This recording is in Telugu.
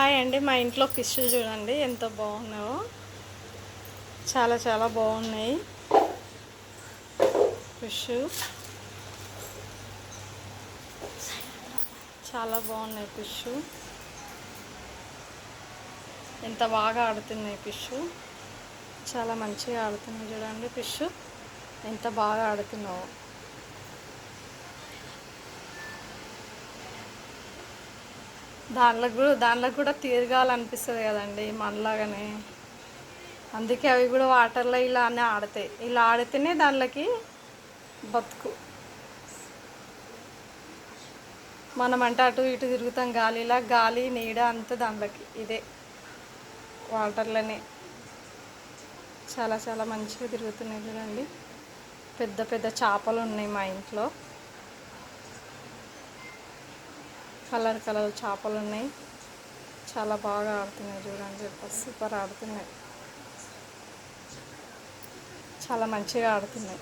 హాయ్ అండి, మా ఇంట్లో ఫిష్ చూడండి ఎంత బాగున్నాయో. చాలా చాలా బాగున్నాయి ఫిష్. చాలా బాగున్నాయి ఫిష్. ఎంత బాగా ఆడుతున్నాయి ఫిష్. చాలా మంచిగా ఆడుతున్నాయి చూడండి ఫిష్. ఎంత బాగా ఆడుతున్నావు. దాంట్లో కూడా తిరగాలనిపిస్తుంది కదండి మనలాగానే. అందుకే అవి కూడా వాటర్లో ఇలానే ఆడతాయి. ఇలా ఆడితేనే దాంట్లోకి బతుకు. మనం అంటే అటు ఇటు తిరుగుతాం గాలిలా, గాలి నీడ అంతా దాంట్లోకి ఇదే వాటర్లోనే. చాలా చాలా మంచిగా తిరుగుతున్నాయి చూడండి. పెద్ద పెద్ద చేపలు ఉన్నాయి మా ఇంట్లో. కలర్ కలర్ చేపలు ఉన్నాయి. చాలా బాగా ఆడుతున్నాయి చూడండి. సూపర్ ఆడుతున్నాయి. చాలా మంచిగా ఆడుతున్నాయి.